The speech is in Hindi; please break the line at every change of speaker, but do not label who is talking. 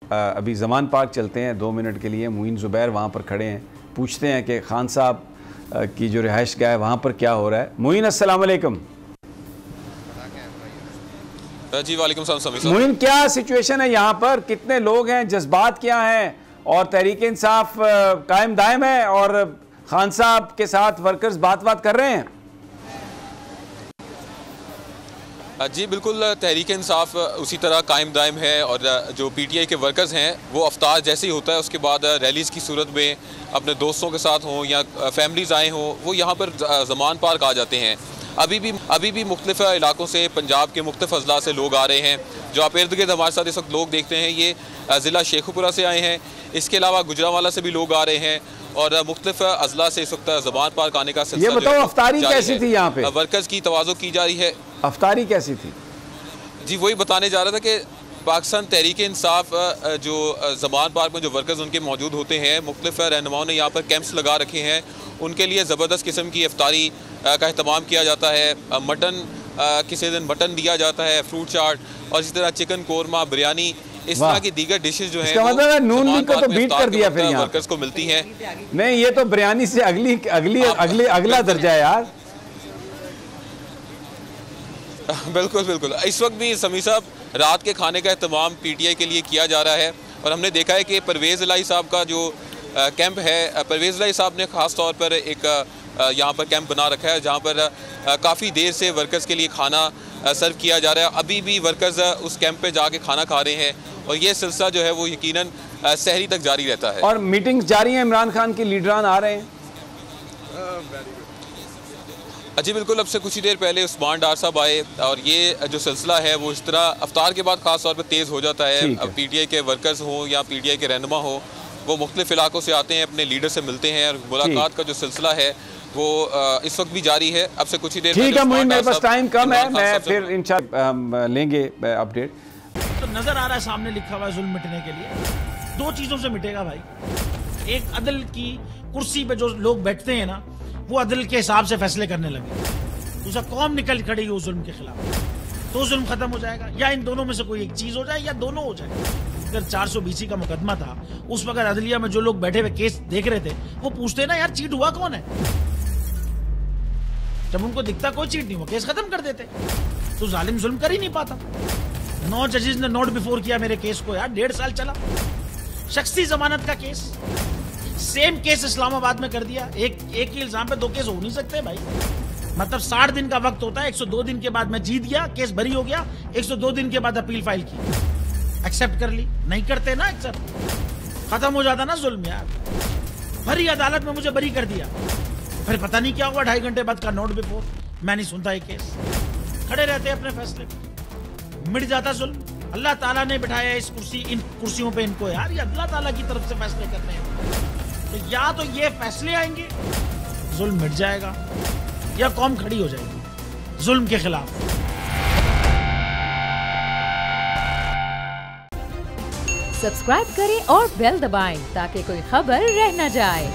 अभी ज़मान पार्क चलते हैं 2 मिनट के लिए। मुइन ज़ुबैर वहाँ पर खड़े हैं, पूछते हैं कि खान साहब की जो रिहाइश गाह है वहाँ पर क्या हो रहा है। मुइन अस्सलाम वालेकुम।
जी वालेकुम सलाम।
मुइन, क्या सिचुएशन है यहाँ पर, कितने लोग हैं, जज्बात क्या हैं, और तहरीक इंसाफ कायम दायम है और खान साहब के साथ वर्कर्स बात कर रहे हैं?
जी बिल्कुल, तहरीक इंसाफ उसी तरह कायम दायम है और जो पीटीआई के वर्कर्स हैं वो अफ्तार जैसे ही होता है उसके बाद रैलीज़ की सूरत में अपने दोस्तों के साथ हों या फैमिलीज़ आए हों, वो यहाँ पर ज़मान पार्क आ जाते हैं। अभी भी मुख्तलिफ इलाकों से, पंजाब के मुख्तलिफ अजला से लोग आ रहे हैं। जो आप इर्द गिर्द हमारे साथ इस वक्त लोग देखते हैं ये ज़िला शेखुपुरा से आए हैं, इसके अलावा गुजरांवाला से भी लोग आ रहे हैं और मुख्तलिफ अजला से इस वक्त ज़मान पार्क आने का सिलसिला।
ये बताओ, अफ्तारी कैसी थी यहाँ पे?
वर्कर्स की तवाज़ो की जा रही है।
अफ्तारी कैसी थी?
जी वही बताने जा रहा था कि पाकिस्तान तहरीक इंसाफ जो ज़मान पार्क में जो वर्कर्स उनके मौजूद होते हैं, मुख्तलिफ रहनुमाओं ने यहाँ पर कैंप्स लगा रखे हैं। उनके लिए ज़बरदस्त किस्म की इफ्तारी का अहतमाम किया जाता है। मटन, किसी दिन मटन दिया जाता है, फ्रूट चाट और इसी तरह चिकन कोरमा, बिरयानी, इस तरह की दीगर डिशेज जो हैं
मतलब नून लीग को तो बीट कर दिया फिर यहाँ
वर्कर्स को मिलती हैं।
नहीं, ये तो बिरयानी से अगला दर्जा है यार।
बिल्कुल। इस वक्त भी समी साहब रात के खाने का एहतमाम पीटीआई के लिए किया जा रहा है और हमने देखा है कि परवेज़ इलाही साहब का जो कैंप है, परवेज़ इलाही साहब ने ख़ास तौर पर एक यहाँ पर कैंप बना रखा है जहाँ पर काफ़ी देर से वर्कर्स के लिए खाना सर्व किया जा रहा है। अभी भी वर्कर्स उस कैंप पे जाके खाना खा रहे हैं और ये सिलसिला जो है वो यकीनन सहरी तक जारी रहता है।
और मीटिंग्स जारी हैं, इमरान खान के लीडरान आ रहे हैं।
जी बिल्कुल, अब से कुछ ही देर पहले उस्मान डार साहब आए और ये जो सिलसिला है वो इस तरह अफ्तार के बाद ख़ास तौर पर तेज़ हो जाता है। पीटीआई के वर्कर्स हों या पीटीआई के रहनुमा हो, वो मुख्तलिफ इलाकों से आते हैं, अपने लीडर से मिलते हैं और मुलाकात का जो सिलसिला है वो इस वक्त भी जारी है। अब से कुछ ही देर
ठीक है मुइन, मेरे पास टाइम कम है, मैं फिर इंशाअल्लाह लेंगे अपडेट।
तो नजर आ रहा है सामने लिखा हुआ है जुल्म मिटने के लिए 2 चीजों से मिटेगा भाई। एक, अदल की कुर्सी पे जो लोग बैठते हैं ना, वो अदल के हिसाब से फैसले करने लगे। दूसरा, कौम निकल खड़ी उस जुल्म के खिलाफ, तो जुल्म खत्म हो जाएगा। या इन दोनों में से कोई एक चीज हो जाए या दोनों हो जाए। अगर 420 का मुकदमा था, उस वक्त अदलिया में जो लोग बैठे हुए केस देख रहे थे वो पूछते ना यार चीट हुआ कौन है। जब उनको दिखता कोई चीट नहीं हुआ, केस खत्म कर देते। तो जालिम जुल्म कर ही नहीं पाता। 9 जजेस ने नोट बिफोर किया मेरे केस को यार, 1.5 साल चला। शख्सी जमानत का केस, सेम केस इस्लामाबाद में कर दिया। एक ही इल्जाम पे 2 केस हो नहीं सकते भाई। मतलब 60 दिन का वक्त होता है, 102 दिन के बाद मैं जीत गया, केस बरी हो गया, 102 दिन के बाद अपील फाइल की, एक्सेप्ट कर ली। नहीं करते ना एक्सेप्ट, खत्म हो जाता ना जुल्म यार। भरी अदालत में मुझे बरी कर दिया, फिर पता नहीं क्या हुआ 2.5 घंटे बाद का नोट बिफोर, मैं नहीं सुनता ये केस। खड़े रहते अपने फैसले पे, मिट जाता जुल्म। अल्लाह ताला ने बिठाया इस इन कुर्सियों पे इनको यार, ये अल्लाह ताला की तरफ से फैसले करने हैं। तो या तो ये फैसले आएंगे, जुल्म मिट जाएगा, या कौम खड़ी हो जाएगी जुल्म के खिलाफ।
सब्सक्राइब करें और बेल दबाएं ताकि कोई खबर रह न जाए।